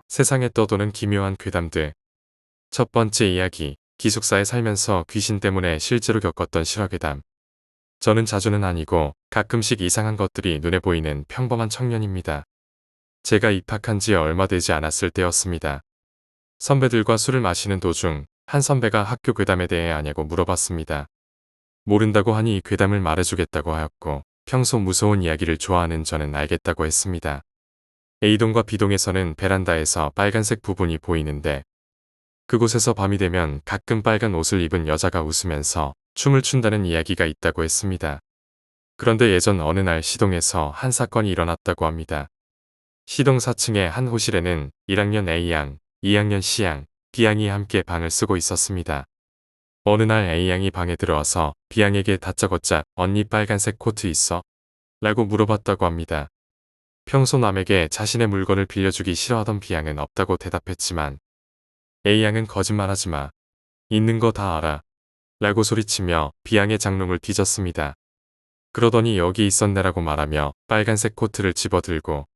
세상에 떠도는 기묘한 괴담들. 첫 번째 이야기, 기숙사에 살면서 귀신 때문에 실제로 겪었던 실화괴담. 저는 자주는 아니고 가끔씩 이상한 것들이 눈에 보이는 평범한 청년입니다. 제가 입학한 지 얼마 되지 않았을 때였습니다. 선배들과 술을 마시는 도중 한 선배가 학교 괴담에 대해 아냐고 물어봤습니다. 모른다고 하니 이 괴담을 말해주겠다고 하였고, 평소 무서운 이야기를 좋아하는 저는 알겠다고 했습니다. A동과 B동에서는 베란다에서 빨간색 부분이 보이는데, 그곳에서 밤이 되면 가끔 빨간 옷을 입은 여자가 웃으면서 춤을 춘다는 이야기가 있다고 했습니다. 그런데 예전 어느 날 C동에서 한 사건이 일어났다고 합니다. C동 4층의 한 호실에는 1학년 A양, 2학년 C양, B양이 함께 방을 쓰고 있었습니다. 어느 날 A양이 방에 들어와서 B양에게 다짜고짜 언니 빨간색 코트 있어? 라고 물어봤다고 합니다. 평소 남에게 자신의 물건을 빌려주기 싫어하던 B양은 없다고 대답했지만 A양은 거짓말하지 마. 있는 거 다 알아. 라고 소리치며 B양의 장롱을 뒤졌습니다. 그러더니 여기 있었네라고 말하며 빨간색 코트를 집어들고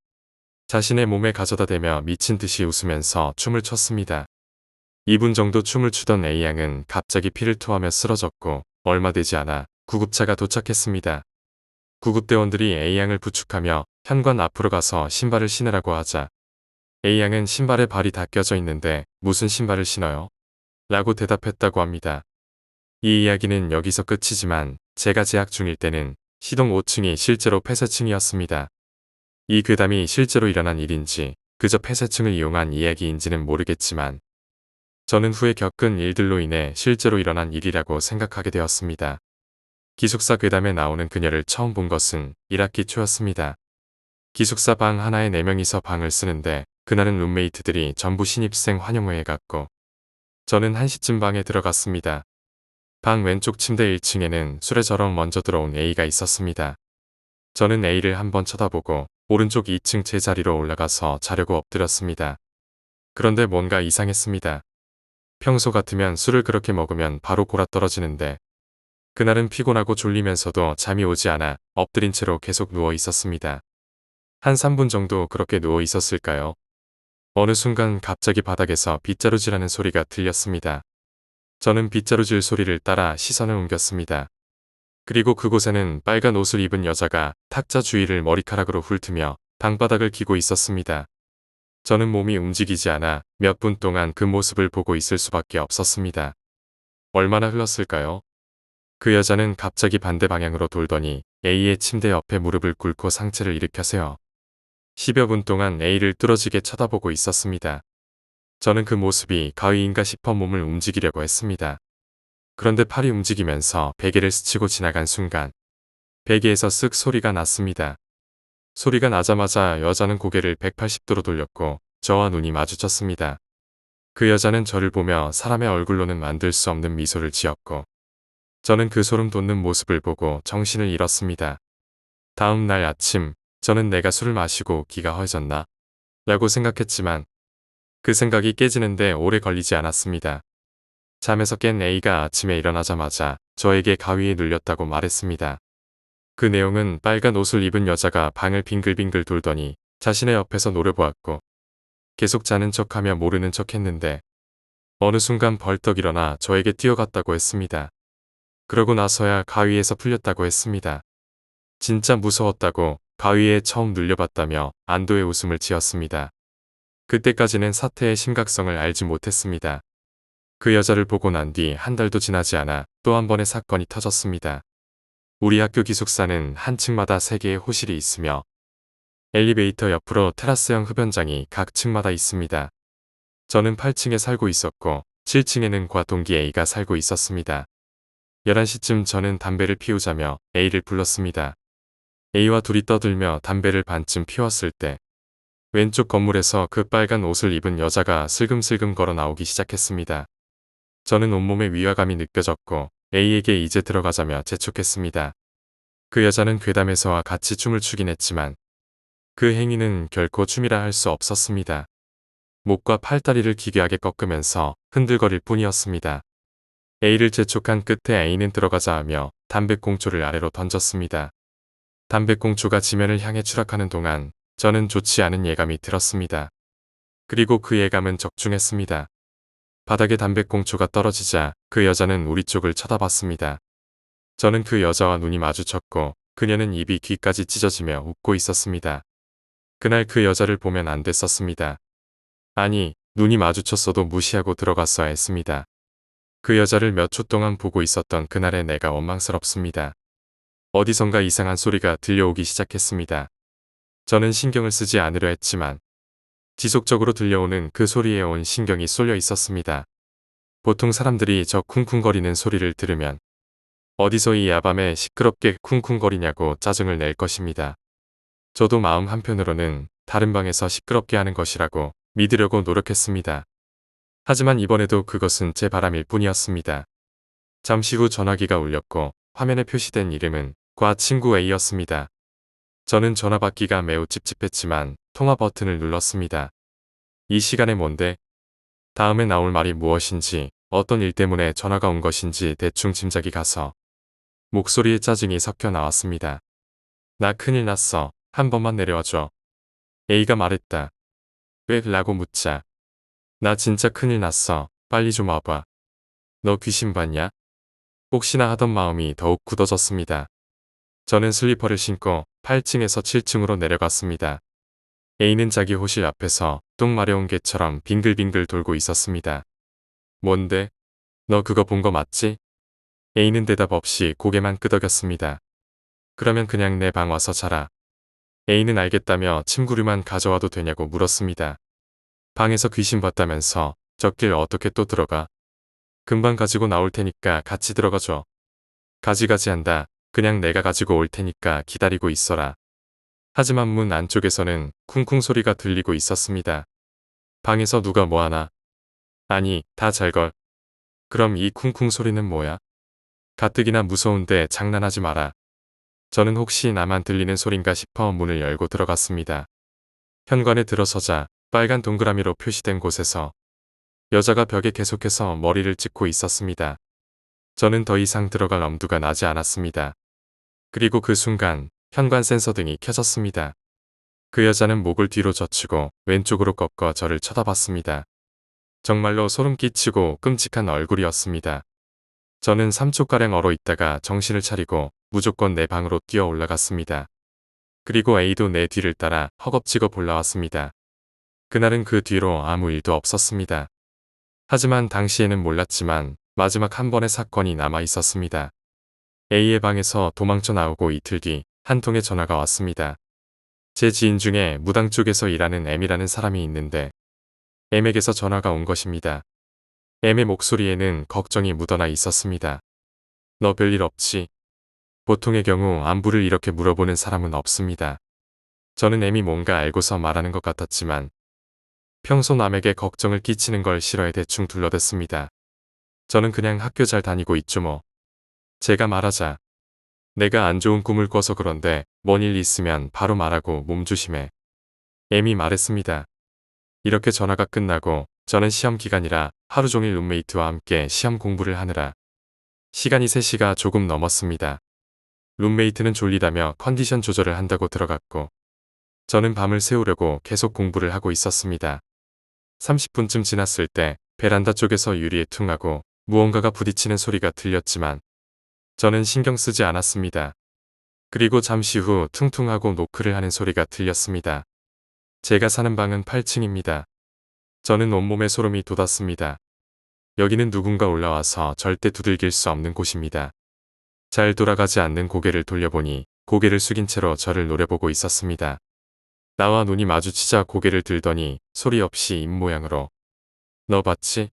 자신의 몸에 가져다 대며 미친 듯이 웃으면서 춤을 췄습니다. 2분 정도 춤을 추던 A양은 갑자기 피를 토하며 쓰러졌고 얼마 되지 않아 구급차가 도착했습니다. 구급대원들이 A양을 부축하며 현관 앞으로 가서 신발을 신으라고 하자 A양은 신발에 발이 다 껴져 있는데 무슨 신발을 신어요? 라고 대답했다고 합니다. 이 이야기는 여기서 끝이지만 제가 재학 중일 때는 C동 5층이 실제로 폐쇄층이었습니다. 이 괴담이 실제로 일어난 일인지 그저 폐쇄층을 이용한 이야기인지는 모르겠지만 저는 후에 겪은 일들로 인해 실제로 일어난 일이라고 생각하게 되었습니다. 기숙사 괴담에 나오는 그녀를 처음 본 것은 1학기 초였습니다. 기숙사 방 하나에 4명이서 방을 쓰는데 그날은 룸메이트들이 전부 신입생 환영회에 갔고 저는 1시쯤 방에 들어갔습니다. 방 왼쪽 침대 1층에는 수레처럼 먼저 들어온 A가 있었습니다. 저는 A를 한번 쳐다보고 오른쪽 2층 제 자리로 올라가서 자려고 엎드렸습니다. 그런데 뭔가 이상했습니다. 평소 같으면 술을 그렇게 먹으면 바로 골아떨어지는데 그날은 피곤하고 졸리면서도 잠이 오지 않아 엎드린 채로 계속 누워 있었습니다. 한 3분 정도 그렇게 누워 있었을까요? 어느 순간 갑자기 바닥에서 빗자루질하는 소리가 들렸습니다. 저는 빗자루질 소리를 따라 시선을 옮겼습니다. 그리고 그곳에는 빨간 옷을 입은 여자가 탁자 주위를 머리카락으로 훑으며 방바닥을 기고 있었습니다. 저는 몸이 움직이지 않아 몇 분 동안 그 모습을 보고 있을 수밖에 없었습니다. 얼마나 흘렀을까요? 그 여자는 갑자기 반대 방향으로 돌더니 A의 침대 옆에 무릎을 꿇고 상체를 일으켜 세워 10여 분 동안 A를 뚫어지게 쳐다보고 있었습니다. 저는 그 모습이 가위인가 싶어 몸을 움직이려고 했습니다. 그런데 팔이 움직이면서 베개를 스치고 지나간 순간 베개에서 쓱 소리가 났습니다. 소리가 나자마자 여자는 고개를 180도로 돌렸고 저와 눈이 마주쳤습니다. 그 여자는 저를 보며 사람의 얼굴로는 만들 수 없는 미소를 지었고 저는 그 소름 돋는 모습을 보고 정신을 잃었습니다. 다음 날 아침 저는 내가 술을 마시고 기가 허해졌나? 라고 생각했지만 그 생각이 깨지는데 오래 걸리지 않았습니다. 잠에서 깬 A가 아침에 일어나자마자 저에게 가위에 눌렸다고 말했습니다. 그 내용은 빨간 옷을 입은 여자가 방을 빙글빙글 돌더니 자신의 옆에서 노려보았고 계속 자는 척하며 모르는 척했는데 어느 순간 벌떡 일어나 저에게 뛰어갔다고 했습니다. 그러고 나서야 가위에서 풀렸다고 했습니다. 진짜 무서웠다고 가위에 처음 눌려봤다며 안도의 웃음을 지었습니다. 그때까지는 사태의 심각성을 알지 못했습니다. 그 여자를 보고 난 뒤 한 달도 지나지 않아 또 한 번의 사건이 터졌습니다. 우리 학교 기숙사는 한 층마다 3개의 호실이 있으며 엘리베이터 옆으로 테라스형 흡연장이 각 층마다 있습니다. 저는 8층에 살고 있었고 7층에는 과동기 A가 살고 있었습니다. 11시쯤 저는 담배를 피우자며 A를 불렀습니다. A와 둘이 떠들며 담배를 반쯤 피웠을 때 왼쪽 건물에서 그 빨간 옷을 입은 여자가 슬금슬금 걸어 나오기 시작했습니다. 저는 온몸에 위화감이 느껴졌고 A에게 이제 들어가자며 재촉했습니다. 그 여자는 괴담에서와 같이 춤을 추긴 했지만 그 행위는 결코 춤이라 할 수 없었습니다. 목과 팔다리를 기괴하게 꺾으면서 흔들거릴 뿐이었습니다. A를 재촉한 끝에 A는 들어가자 하며 담배꽁초를 아래로 던졌습니다. 담배꽁초가 지면을 향해 추락하는 동안 저는 좋지 않은 예감이 들었습니다. 그리고 그 예감은 적중했습니다. 바닥에 담배꽁초가 떨어지자 그 여자는 우리 쪽을 쳐다봤습니다. 저는 그 여자와 눈이 마주쳤고 그녀는 입이 귀까지 찢어지며 웃고 있었습니다. 그날 그 여자를 보면 안 됐었습니다. 아니, 눈이 마주쳤어도 무시하고 들어갔어야 했습니다. 그 여자를 몇 초 동안 보고 있었던 그날의 내가 원망스럽습니다. 어디선가 이상한 소리가 들려오기 시작했습니다. 저는 신경을 쓰지 않으려 했지만 지속적으로 들려오는 그 소리에 온 신경이 쏠려 있었습니다. 보통 사람들이 저 쿵쿵거리는 소리를 들으면 어디서 이 야밤에 시끄럽게 쿵쿵거리냐고 짜증을 낼 것입니다. 저도 마음 한편으로는 다른 방에서 시끄럽게 하는 것이라고 믿으려고 노력했습니다. 하지만 이번에도 그것은 제 바람일 뿐이었습니다. 잠시 후 전화기가 울렸고 화면에 표시된 이름은 과 친구 A였습니다. 저는 전화 받기가 매우 찝찝했지만 통화 버튼을 눌렀습니다. 이 시간에 뭔데? 다음에 나올 말이 무엇인지 어떤 일 때문에 전화가 온 것인지 대충 짐작이 가서 목소리에 짜증이 섞여 나왔습니다. 나 큰일 났어. 한 번만 내려와줘. A가 말했다. 왜? 라고 묻자. 나 진짜 큰일 났어. 빨리 좀 와봐. 너 귀신 봤냐? 혹시나 하던 마음이 더욱 굳어졌습니다. 저는 슬리퍼를 신고 8층에서 7층으로 내려갔습니다. A는 자기 호실 앞에서 똥 마려운 개처럼 빙글빙글 돌고 있었습니다. 뭔데? 너 그거 본 거 맞지? A는 대답 없이 고개만 끄덕였습니다. 그러면 그냥 내 방 와서 자라. A는 알겠다며 침구류만 가져와도 되냐고 물었습니다. 방에서 귀신 봤다면서 저 길 어떻게 또 들어가? 금방 가지고 나올 테니까 같이 들어가줘. 가지가지 한다. 그냥 내가 가지고 올 테니까 기다리고 있어라. 하지만 문 안쪽에서는 쿵쿵 소리가 들리고 있었습니다. 방에서 누가 뭐하나? 아니, 다 잘걸. 그럼 이 쿵쿵 소리는 뭐야? 가뜩이나 무서운데 장난하지 마라. 저는 혹시 나만 들리는 소린가 싶어 문을 열고 들어갔습니다. 현관에 들어서자 빨간 동그라미로 표시된 곳에서 여자가 벽에 계속해서 머리를 찍고 있었습니다. 저는 더 이상 들어갈 엄두가 나지 않았습니다. 그리고 그 순간 현관 센서 등이 켜졌습니다. 그 여자는 목을 뒤로 젖히고 왼쪽으로 꺾어 저를 쳐다봤습니다. 정말로 소름 끼치고 끔찍한 얼굴이었습니다. 저는 3초가량 얼어 있다가 정신을 차리고 무조건 내 방으로 뛰어 올라갔습니다. 그리고 A도 내 뒤를 따라 허겁지겁 올라왔습니다. 그날은 그 뒤로 아무 일도 없었습니다. 하지만 당시에는 몰랐지만 마지막 한 번의 사건이 남아 있었습니다. A의 방에서 도망쳐 나오고 이틀 뒤 한 통의 전화가 왔습니다. 제 지인 중에 무당 쪽에서 일하는 M이라는 사람이 있는데 M에게서 전화가 온 것입니다. M의 목소리에는 걱정이 묻어나 있었습니다. 너 별일 없지? 보통의 경우 안부를 이렇게 물어보는 사람은 없습니다. 저는 M이 뭔가 알고서 말하는 것 같았지만 평소 남에게 걱정을 끼치는 걸 싫어해 대충 둘러댔습니다. 저는 그냥 학교 잘 다니고 있죠 뭐. 제가 말하자. 내가 안 좋은 꿈을 꿔서 그런데 뭔 일 있으면 바로 말하고 몸조심해. M이 말했습니다. 이렇게 전화가 끝나고 저는 시험 기간이라 하루 종일 룸메이트와 함께 시험 공부를 하느라 시간이 3시가 조금 넘었습니다. 룸메이트는 졸리다며 컨디션 조절을 한다고 들어갔고 저는 밤을 새우려고 계속 공부를 하고 있었습니다. 30분쯤 지났을 때 베란다 쪽에서 유리에 퉁하고 무언가가 부딪히는 소리가 들렸지만 저는 신경 쓰지 않았습니다. 그리고 잠시 후 퉁퉁하고 노크를 하는 소리가 들렸습니다. 제가 사는 방은 8층입니다. 저는 온몸에 소름이 돋았습니다. 여기는 누군가 올라와서 절대 두들길 수 없는 곳입니다. 잘 돌아가지 않는 고개를 돌려보니 고개를 숙인 채로 저를 노려보고 있었습니다. 나와 눈이 마주치자 고개를 들더니 소리 없이 입모양으로 너 봤지?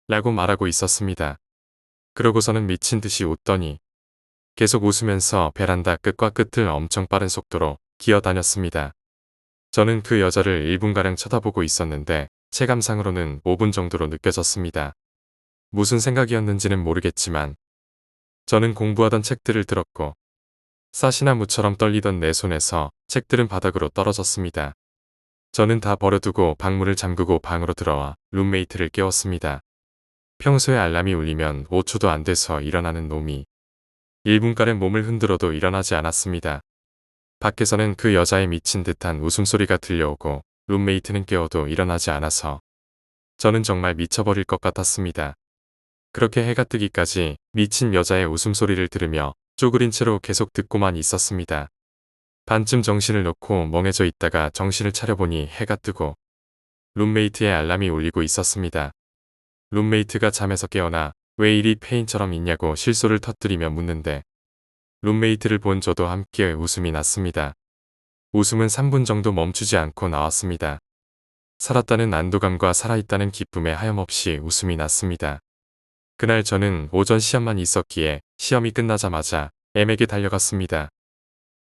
라고 말하고 있었습니다. 그러고서는 미친 듯이 웃더니 계속 웃으면서 베란다 끝과 끝을 엄청 빠른 속도로 기어다녔습니다. 저는 그 여자를 1분가량 쳐다보고 있었는데 체감상으로는 5분 정도로 느껴졌습니다. 무슨 생각이었는지는 모르겠지만 저는 공부하던 책들을 들었고 사시나무처럼 떨리던 내 손에서 책들은 바닥으로 떨어졌습니다. 저는 다 버려두고 방문을 잠그고 방으로 들어와 룸메이트를 깨웠습니다. 평소에 알람이 울리면 5초도 안 돼서 일어나는 놈이 1분가량 몸을 흔들어도 일어나지 않았습니다. 밖에서는 그 여자의 미친 듯한 웃음소리가 들려오고 룸메이트는 깨워도 일어나지 않아서 저는 정말 미쳐버릴 것 같았습니다. 그렇게 해가 뜨기까지 미친 여자의 웃음소리를 들으며 쪼그린 채로 계속 듣고만 있었습니다. 반쯤 정신을 놓고 멍해져 있다가 정신을 차려보니 해가 뜨고 룸메이트의 알람이 울리고 있었습니다. 룸메이트가 잠에서 깨어나 왜 이리 페인처럼 있냐고 실소를 터뜨리며 묻는데 룸메이트를 본 저도 함께 웃음이 났습니다. 웃음은 3분 정도 멈추지 않고 나왔습니다. 살았다는 안도감과 살아있다는 기쁨에 하염없이 웃음이 났습니다. 그날 저는 오전 시험만 있었기에 시험이 끝나자마자 M에게 달려갔습니다.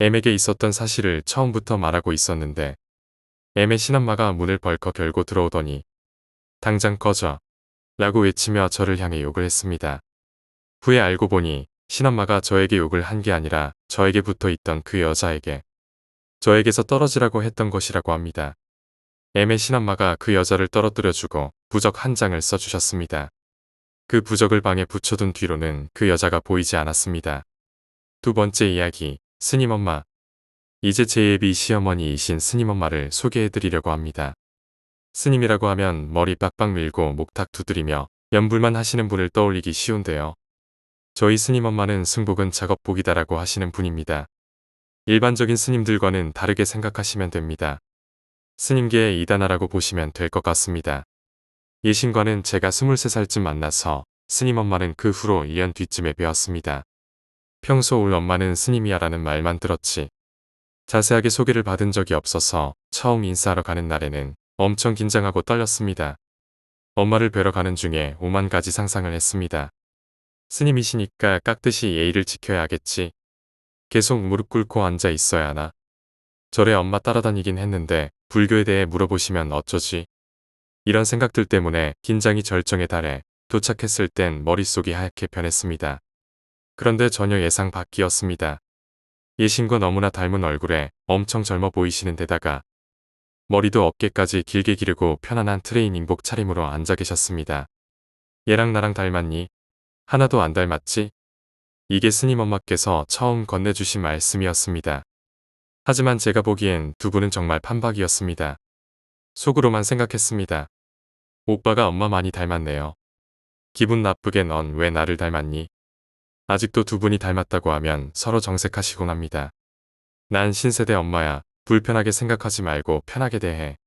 M에게 있었던 사실을 처음부터 말하고 있었는데 M의 친엄마가 문을 벌컥 열고 들어오더니 당장 꺼져 라고 외치며 저를 향해 욕을 했습니다. 후에 알고 보니 친엄마가 저에게 욕을 한 게 아니라 저에게 붙어있던 그 여자에게 저에게서 떨어지라고 했던 것이라고 합니다. M의 친엄마가 그 여자를 떨어뜨려주고 부적 한 장을 써주셨습니다. 그 부적을 방에 붙여둔 뒤로는 그 여자가 보이지 않았습니다. 두 번째 이야기, 스님엄마. 이제 제 예비 시어머니이신 스님엄마를 소개해드리려고 합니다. 스님이라고 하면 머리 빡빡 밀고 목탁 두드리며 연불만 하시는 분을 떠올리기 쉬운데요. 저희 스님엄마는 승복은 작업복이다라고 하시는 분입니다. 일반적인 스님들과는 다르게 생각하시면 됩니다. 스님계의 이단아라고 보시면 될 것 같습니다. 예신과는 제가 23살쯤 만나서 스님엄마는 그 후로 1년 뒤쯤에 배웠습니다. 평소 울 엄마는 스님이야라는 말만 들었지 자세하게 소개를 받은 적이 없어서 처음 인사하러 가는 날에는 엄청 긴장하고 떨렸습니다. 엄마를 뵈러 가는 중에 오만 가지 상상을 했습니다. 스님이시니까 깍듯이 예의를 지켜야겠지. 계속 무릎 꿇고 앉아 있어야 하나. 절에 엄마 따라다니긴 했는데 불교에 대해 물어보시면 어쩌지. 이런 생각들 때문에 긴장이 절정에 달해 도착했을 땐 머릿속이 하얗게 변했습니다. 그런데 전혀 예상 밖이었습니다. 예신과 너무나 닮은 얼굴에 엄청 젊어 보이시는 데다가 머리도 어깨까지 길게 기르고 편안한 트레이닝복 차림으로 앉아 계셨습니다. 얘랑 나랑 닮았니? 하나도 안 닮았지? 이게 스님 엄마께서 처음 건네주신 말씀이었습니다. 하지만 제가 보기엔 두 분은 정말 판박이었습니다. 속으로만 생각했습니다. 오빠가 엄마 많이 닮았네요. 기분 나쁘게 넌 왜 나를 닮았니? 아직도 두 분이 닮았다고 하면 서로 정색하시곤 합니다. 난 신세대 엄마야. 불편하게 생각하지 말고 편하게 대해.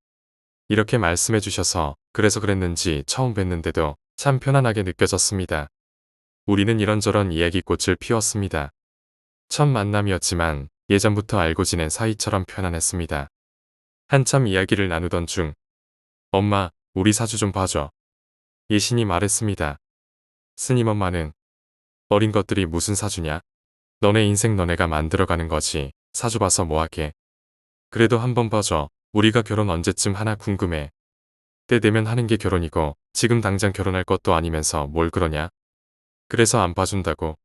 이렇게 말씀해 주셔서 그래서 그랬는지 처음 뵀는데도 참 편안하게 느껴졌습니다. 우리는 이런저런 이야기꽃을 피웠습니다. 첫 만남이었지만 예전부터 알고 지낸 사이처럼 편안했습니다. 한참 이야기를 나누던 중 엄마, 우리 사주 좀 봐줘. 예신이 말했습니다. 스님 엄마는 어린 것들이 무슨 사주냐? 너네 인생 너네가 만들어가는 거지. 사주 봐서 뭐하게. 그래도 한번 봐줘. 우리가 결혼 언제쯤 하나 궁금해. 때 되면 하는 게 결혼이고 지금 당장 결혼할 것도 아니면서 뭘 그러냐? 그래서 안 봐준다고.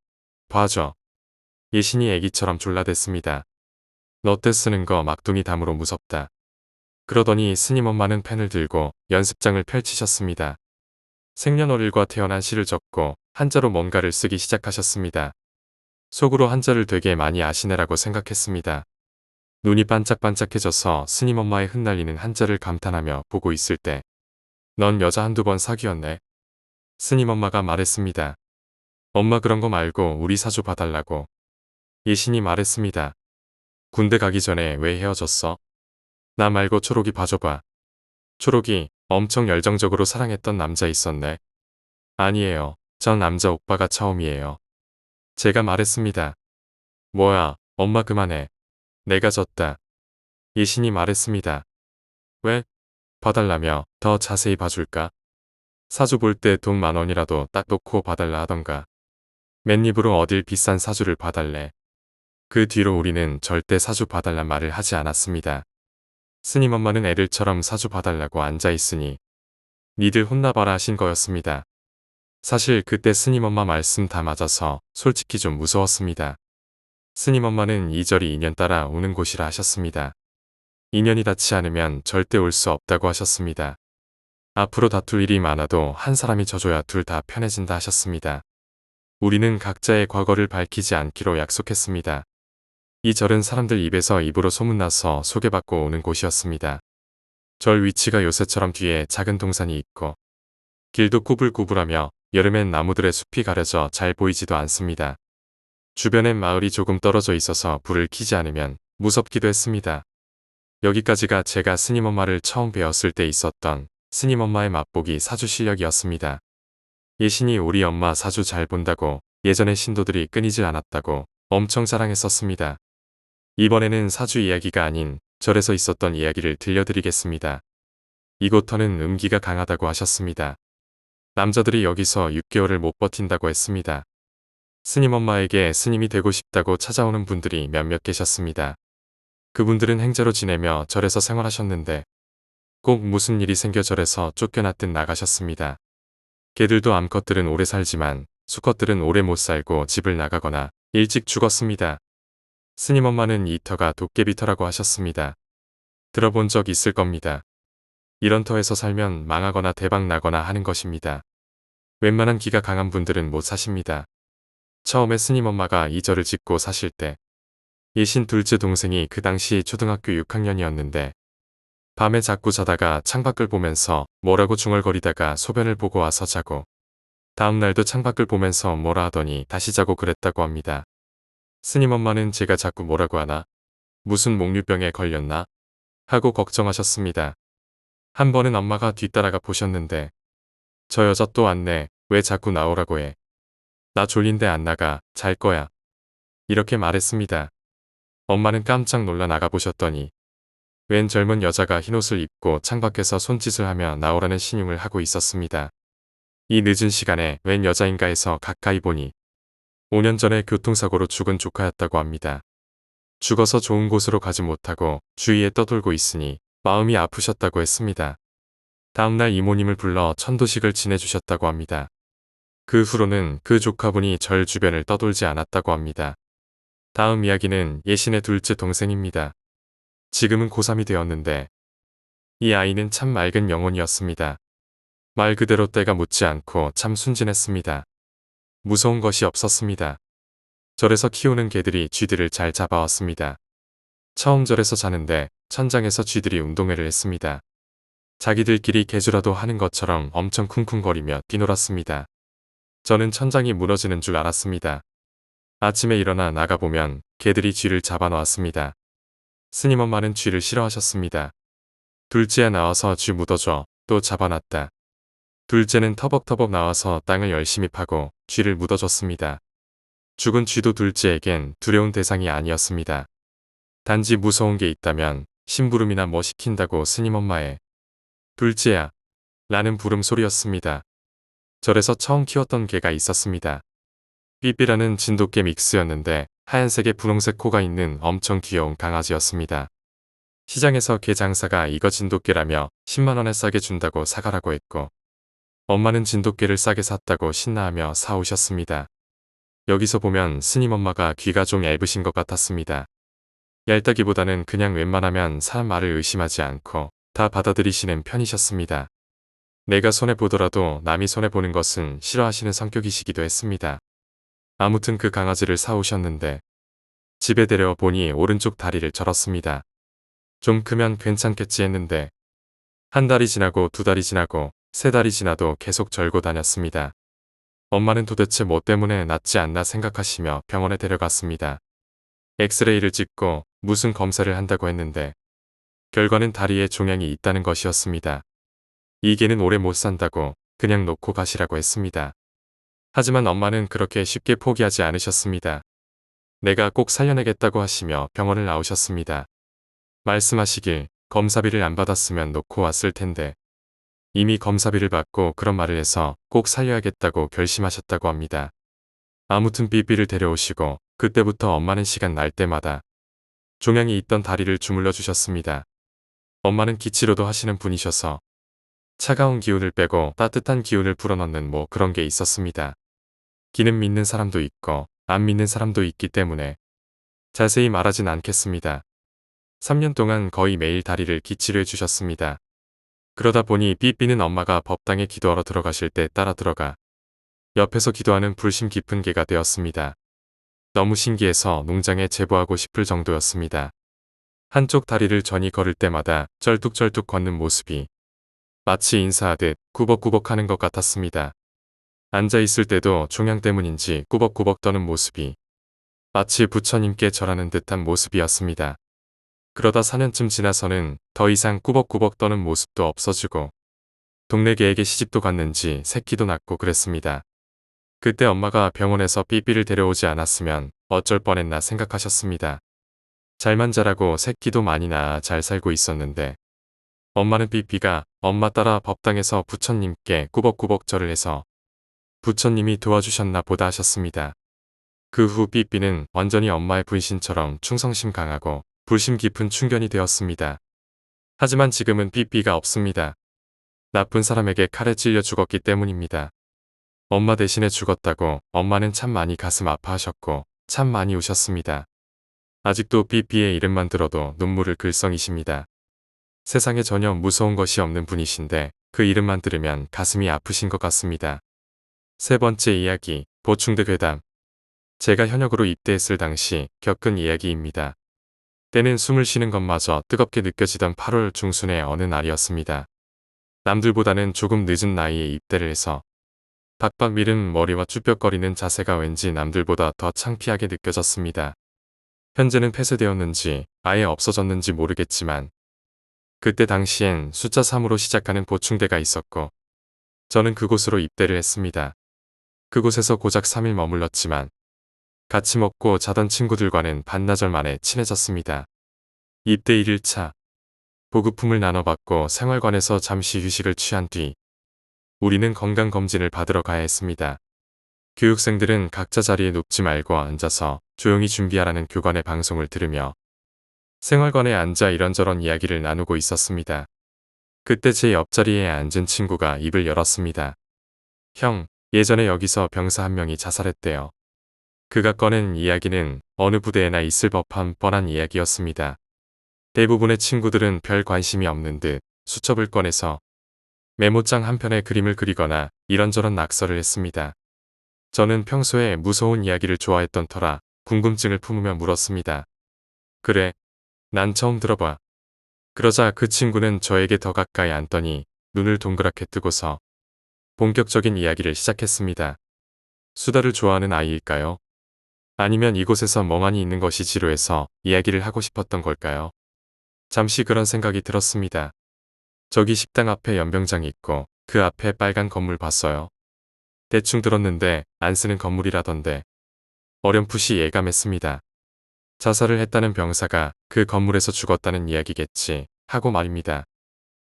봐줘. 예신이 애기처럼 졸라댔습니다. 너 때 쓰는 거 막둥이 담으로 무섭다. 그러더니 스님 엄마는 펜을 들고 연습장을 펼치셨습니다. 생년월일과 태어난 시를 적고 한자로 뭔가를 쓰기 시작하셨습니다. 속으로 한자를 되게 많이 아시네라고 생각했습니다. 눈이 반짝반짝해져서 스님 엄마의 흩날리는 한자를 감탄하며 보고 있을 때 넌 여자 한두 번 사귀었네. 스님 엄마가 말했습니다. 엄마 그런 거 말고 우리 사주 봐달라고. 예신이 말했습니다. 군대 가기 전에 왜 헤어졌어? 나 말고 초록이 봐줘봐. 초록이 엄청 열정적으로 사랑했던 남자 있었네. 아니에요. 전 남자 오빠가 처음이에요. 제가 말했습니다. 뭐야, 엄마 그만해. 내가 졌다. 예신이 말했습니다. 왜? 봐달라며 더 자세히 봐줄까? 사주 볼 때 돈 10,000원이라도 딱 놓고 봐달라 하던가. 맨입으로 어딜 비싼 사주를 봐달래. 그 뒤로 우리는 절대 사주 봐달란 말을 하지 않았습니다. 스님 엄마는 애들처럼 사주 봐달라고 앉아있으니 니들 혼나봐라 하신 거였습니다. 사실 그때 스님 엄마 말씀 다 맞아서 솔직히 좀 무서웠습니다. 스님 엄마는 이 절이 인연 따라 오는 곳이라 하셨습니다. 인연이 닿지 않으면 절대 올 수 없다고 하셨습니다. 앞으로 다툴 일이 많아도 한 사람이 져줘야 둘 다 편해진다 하셨습니다. 우리는 각자의 과거를 밝히지 않기로 약속했습니다. 이 절은 사람들 입에서 입으로 소문나서 소개받고 오는 곳이었습니다. 절 위치가 요새처럼 뒤에 작은 동산이 있고 길도 꾸불꾸불하며 여름엔 나무들의 숲이 가려져 잘 보이지도 않습니다. 주변엔 마을이 조금 떨어져 있어서 불을 켜지 않으면 무섭기도 했습니다. 여기까지가 제가 스님 엄마를 처음 배웠을 때 있었던 스님 엄마의 맛보기 사주 실력이었습니다. 예신이 우리 엄마 사주 잘 본다고 예전에 신도들이 끊이질 않았다고 엄청 자랑했었습니다. 이번에는 사주 이야기가 아닌 절에서 있었던 이야기를 들려드리겠습니다. 이곳터는 음기가 강하다고 하셨습니다. 남자들이 여기서 6개월을 못 버틴다고 했습니다. 스님 엄마에게 스님이 되고 싶다고 찾아오는 분들이 몇몇 계셨습니다. 그분들은 행자로 지내며 절에서 생활하셨는데 꼭 무슨 일이 생겨 절에서 쫓겨났듯 나가셨습니다. 개들도 암컷들은 오래 살지만 수컷들은 오래 못 살고 집을 나가거나 일찍 죽었습니다. 스님 엄마는 이 터가 도깨비터라고 하셨습니다. 들어본 적 있을 겁니다. 이런 터에서 살면 망하거나 대박 나거나 하는 것입니다. 웬만한 기가 강한 분들은 못 사십니다. 처음에 스님 엄마가 이 절을 짓고 사실 때 예신 둘째 동생이 그 당시 초등학교 6학년이었는데 밤에 자꾸 자다가 창밖을 보면서 뭐라고 중얼거리다가 소변을 보고 와서 자고 다음날도 창밖을 보면서 뭐라 하더니 다시 자고 그랬다고 합니다. 스님 엄마는 제가 자꾸 뭐라고 하나? 무슨 목류병에 걸렸나? 하고 걱정하셨습니다. 한 번은 엄마가 뒤따라가 보셨는데 저 여자 또 왔네. 왜 자꾸 나오라고 해. 나 졸린데 안 나가. 잘 거야. 이렇게 말했습니다. 엄마는 깜짝 놀라 나가보셨더니 웬 젊은 여자가 흰옷을 입고 창밖에서 손짓을 하며 나오라는 신용을 하고 있었습니다. 이 늦은 시간에 웬 여자인가 해서 가까이 보니 5년 전에 교통사고로 죽은 조카였다고 합니다. 죽어서 좋은 곳으로 가지 못하고 주위에 떠돌고 있으니 마음이 아프셨다고 했습니다. 다음날 이모님을 불러 천도식을 지내주셨다고 합니다. 그 후로는 그 조카분이 절 주변을 떠돌지 않았다고 합니다. 다음 이야기는 예신의 둘째 동생입니다. 지금은 고3이 되었는데 이 아이는 참 맑은 영혼이었습니다. 말 그대로 때가 묻지 않고 참 순진했습니다. 무서운 것이 없었습니다. 절에서 키우는 개들이 쥐들을 잘 잡아왔습니다. 처음 절에서 자는데 천장에서 쥐들이 운동회를 했습니다. 자기들끼리 개주라도 하는 것처럼 엄청 쿵쿵거리며 뛰놀았습니다. 저는 천장이 무너지는 줄 알았습니다. 아침에 일어나 나가보면 개들이 쥐를 잡아놓았습니다. 스님 엄마는 쥐를 싫어하셨습니다. 둘째야 나와서 쥐 묻어줘. 또 잡아놨다. 둘째는 터벅터벅 나와서 땅을 열심히 파고 쥐를 묻어줬습니다. 죽은 쥐도 둘째에겐 두려운 대상이 아니었습니다. 단지 무서운 게 있다면 심부름이나 뭐 시킨다고 스님 엄마의 둘째야 라는 부름소리였습니다. 절에서 처음 키웠던 개가 있었습니다. 삐삐라는 진돗개 믹스였는데 하얀색에 분홍색 코가 있는 엄청 귀여운 강아지였습니다. 시장에서 개 장사가 이거 진돗개라며 10만원에 싸게 준다고 사가라고 했고 엄마는 진돗개를 싸게 샀다고 신나하며 사오셨습니다. 여기서 보면 스님 엄마가 귀가 좀 얇으신 것 같았습니다. 얇다기보다는 그냥 웬만하면 사람 말을 의심하지 않고 다 받아들이시는 편이셨습니다. 내가 손해보더라도 남이 손해보는 것은 싫어하시는 성격이시기도 했습니다. 아무튼 그 강아지를 사오셨는데 집에 데려와 보니 오른쪽 다리를 절었습니다. 좀 크면 괜찮겠지 했는데 한 달이 지나고 두 달이 지나고 세 달이 지나도 계속 절고 다녔습니다. 엄마는 도대체 뭐 때문에 낫지 않나 생각하시며 병원에 데려갔습니다. 엑스레이를 찍고 무슨 검사를 한다고 했는데 결과는 다리에 종양이 있다는 것이었습니다. 이 개는 오래 못 산다고 그냥 놓고 가시라고 했습니다. 하지만 엄마는 그렇게 쉽게 포기하지 않으셨습니다. 내가 꼭 살려내겠다고 하시며 병원을 나오셨습니다. 말씀하시길 검사비를 안 받았으면 놓고 왔을 텐데 이미 검사비를 받고 그런 말을 해서 꼭 살려야겠다고 결심하셨다고 합니다. 아무튼 삐삐를 데려오시고 그때부터 엄마는 시간 날 때마다 종양이 있던 다리를 주물러 주셨습니다. 엄마는 기치료도 하시는 분이셔서 차가운 기운을 빼고 따뜻한 기운을 불어넣는 뭐 그런 게 있었습니다. 기는 믿는 사람도 있고 안 믿는 사람도 있기 때문에 자세히 말하진 않겠습니다. 3년 동안 거의 매일 다리를 기치료해 주셨습니다. 그러다 보니 삐삐는 엄마가 법당에 기도하러 들어가실 때 따라 들어가 옆에서 기도하는 불심 깊은 개가 되었습니다. 너무 신기해서 농장에 제보하고 싶을 정도였습니다. 한쪽 다리를 전이 걸을 때마다 쩔뚝쩔뚝 걷는 모습이 마치 인사하듯 꾸벅꾸벅하는 것 같았습니다. 앉아있을 때도 종양 때문인지 꾸벅꾸벅 떠는 모습이 마치 부처님께 절하는 듯한 모습이었습니다. 그러다 4년쯤 지나서는 더 이상 꾸벅꾸벅 떠는 모습도 없어지고 동네 개에게 시집도 갔는지 새끼도 낳고 그랬습니다. 그때 엄마가 병원에서 삐삐를 데려오지 않았으면 어쩔 뻔했나 생각하셨습니다. 잘만 자라고 새끼도 많이 낳아 잘 살고 있었는데 엄마는 삐삐가 엄마 따라 법당에서 부처님께 꾸벅꾸벅 절을 해서 부처님이 도와주셨나 보다 하셨습니다. 그 후 삐삐는 완전히 엄마의 분신처럼 충성심 강하고 불심 깊은 충견이 되었습니다. 하지만 지금은 삐삐가 없습니다. 나쁜 사람에게 칼에 찔려 죽었기 때문입니다. 엄마 대신에 죽었다고 엄마는 참 많이 가슴 아파하셨고 참 많이 우셨습니다. 아직도 삐삐의 이름만 들어도 눈물을 글썽이십니다. 세상에 전혀 무서운 것이 없는 분이신데 그 이름만 들으면 가슴이 아프신 것 같습니다. 세 번째 이야기, 보충대 괴담. 제가 현역으로 입대했을 당시 겪은 이야기입니다. 때는 숨을 쉬는 것마저 뜨겁게 느껴지던 8월 중순의 어느 날이었습니다. 남들보다는 조금 늦은 나이에 입대를 해서 박박 미른 머리와 쭈뼛거리는 자세가 왠지 남들보다 더 창피하게 느껴졌습니다. 현재는 폐쇄되었는지 아예 없어졌는지 모르겠지만 그때 당시엔 숫자 3으로 시작하는 보충대가 있었고 저는 그곳으로 입대를 했습니다. 그곳에서 고작 3일 머물렀지만 같이 먹고 자던 친구들과는 반나절 만에 친해졌습니다. 입대 1일차 보급품을 나눠받고 생활관에서 잠시 휴식을 취한 뒤 우리는 건강검진을 받으러 가야 했습니다. 교육생들은 각자 자리에 눕지 말고 앉아서 조용히 준비하라는 교관의 방송을 들으며 생활관에 앉아 이런저런 이야기를 나누고 있었습니다. 그때 제 옆자리에 앉은 친구가 입을 열었습니다. 형, 예전에 여기서 병사 한 명이 자살했대요. 그가 꺼낸 이야기는 어느 부대에나 있을 법한 뻔한 이야기였습니다. 대부분의 친구들은 별 관심이 없는 듯 수첩을 꺼내서 메모장 한 편에 그림을 그리거나 이런저런 낙서를 했습니다. 저는 평소에 무서운 이야기를 좋아했던 터라 궁금증을 품으며 물었습니다. 그래, 난 처음 들어봐. 그러자 그 친구는 저에게 더 가까이 앉더니 눈을 동그랗게 뜨고서 본격적인 이야기를 시작했습니다. 수다를 좋아하는 아이일까요? 아니면 이곳에서 멍하니 있는 것이 지루해서 이야기를 하고 싶었던 걸까요? 잠시 그런 생각이 들었습니다. 저기 식당 앞에 연병장이 있고 그 앞에 빨간 건물 봤어요. 대충 들었는데 안 쓰는 건물이라던데. 어렴풋이 예감했습니다. 자살을 했다는 병사가 그 건물에서 죽었다는 이야기겠지 하고 말입니다.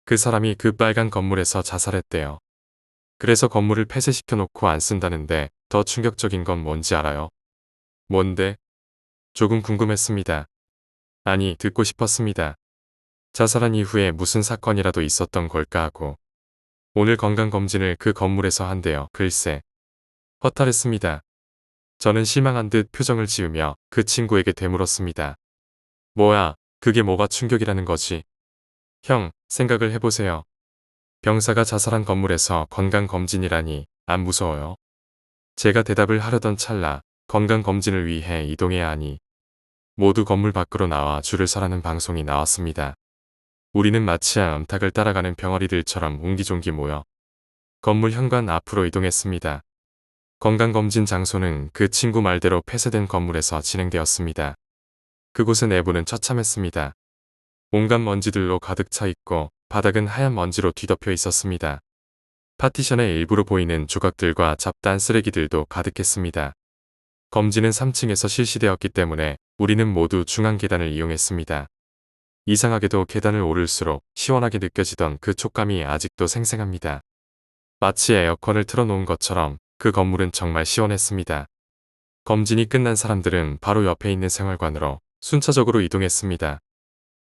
그 사람이 그 빨간 건물에서 자살했대요. 그래서 건물을 폐쇄시켜 놓고 안 쓴다는데 더 충격적인 건 뭔지 알아요? 뭔데? 조금 궁금했습니다. 아니, 듣고 싶었습니다. 자살한 이후에 무슨 사건이라도 있었던 걸까 하고. 오늘 건강검진을 그 건물에서 한대요. 글쎄. 허탈했습니다. 저는 실망한 듯 표정을 지으며 그 친구에게 되물었습니다. 뭐야, 그게 뭐가 충격이라는 거지? 형, 생각을 해보세요. 병사가 자살한 건물에서 건강검진이라니 안 무서워요? 제가 대답을 하려던 찰나 건강검진을 위해 이동해야 하니 모두 건물 밖으로 나와 줄을 서라는 방송이 나왔습니다. 우리는 마치 암탉을 따라가는 병아리들처럼 옹기종기 모여 건물 현관 앞으로 이동했습니다. 건강검진 장소는 그 친구 말대로 폐쇄된 건물에서 진행되었습니다. 그곳의 내부는 처참했습니다. 온갖 먼지들로 가득 차 있고 바닥은 하얀 먼지로 뒤덮여 있었습니다. 파티션의 일부로 보이는 조각들과 잡다한 쓰레기들도 가득했습니다. 검진은 3층에서 실시되었기 때문에 우리는 모두 중앙 계단을 이용했습니다. 이상하게도 계단을 오를수록 시원하게 느껴지던 그 촉감이 아직도 생생합니다. 마치 에어컨을 틀어놓은 것처럼 그 건물은 정말 시원했습니다. 검진이 끝난 사람들은 바로 옆에 있는 생활관으로 순차적으로 이동했습니다.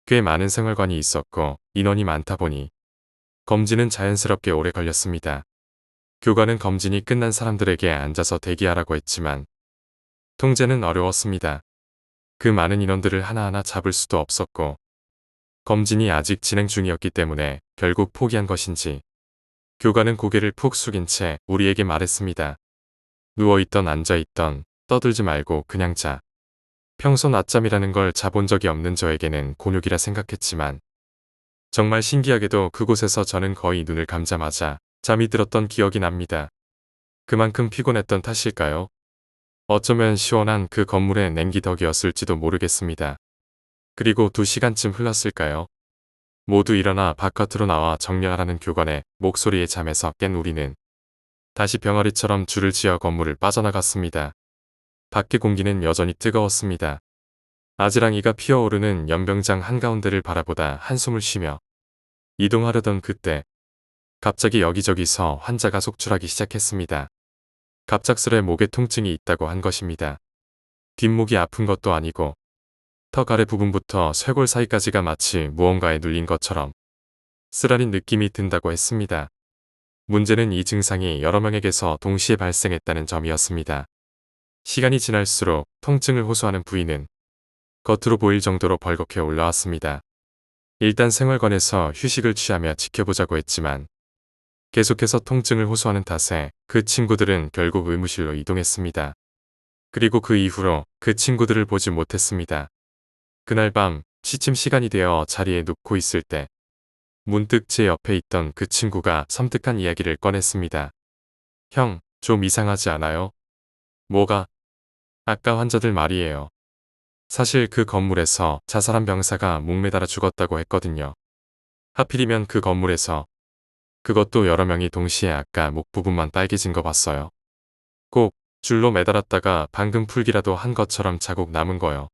꽤 많은 생활관이 있었고 인원이 많다 보니 검진은 자연스럽게 오래 걸렸습니다. 교관은 검진이 끝난 사람들에게 앉아서 대기하라고 했지만 통제는 어려웠습니다. 그 많은 인원들을 하나하나 잡을 수도 없었고 검진이 아직 진행 중이었기 때문에 결국 포기한 것인지 교관은 고개를 푹 숙인 채 우리에게 말했습니다. 누워있던 앉아있던 떠들지 말고 그냥 자. 평소 낮잠이라는 걸 자본 적이 없는 저에게는 곤욕이라 생각했지만 정말 신기하게도 그곳에서 저는 거의 눈을 감자마자 잠이 들었던 기억이 납니다. 그만큼 피곤했던 탓일까요? 어쩌면 시원한 그 건물의 냉기 덕이었을지도 모르겠습니다. 그리고 2시간쯤 흘렀을까요? 모두 일어나 바깥으로 나와 정리하라는 교관의 목소리에 잠에서 깬 우리는 다시 병아리처럼 줄을 지어 건물을 빠져나갔습니다. 밖의 공기는 여전히 뜨거웠습니다. 아지랑이가 피어오르는 연병장 한가운데를 바라보다 한숨을 쉬며 이동하려던 그때 갑자기 여기저기서 환자가 속출하기 시작했습니다. 갑작스레 목에 통증이 있다고 한 것입니다. 뒷목이 아픈 것도 아니고 턱 아래 부분부터 쇄골 사이까지가 마치 무언가에 눌린 것처럼 쓰라린 느낌이 든다고 했습니다. 문제는 이 증상이 여러 명에게서 동시에 발생했다는 점이었습니다. 시간이 지날수록 통증을 호소하는 부위는 겉으로 보일 정도로 벌겋게 올라왔습니다. 일단 생활관에서 휴식을 취하며 지켜보자고 했지만 계속해서 통증을 호소하는 탓에 그 친구들은 결국 의무실로 이동했습니다. 그리고 그 이후로 그 친구들을 보지 못했습니다. 그날 밤 취침 시간이 되어 자리에 눕고 있을 때 문득 제 옆에 있던 그 친구가 섬뜩한 이야기를 꺼냈습니다. 형, 좀 이상하지 않아요? 뭐가? 아까 환자들 말이에요. 사실 그 건물에서 자살한 병사가 목매달아 죽었다고 했거든요. 하필이면 그 건물에서 그것도 여러 명이 동시에 아까 목 부분만 빨개진 거 봤어요. 꼭 줄로 매달았다가 방금 풀기라도 한 것처럼 자국 남은 거요.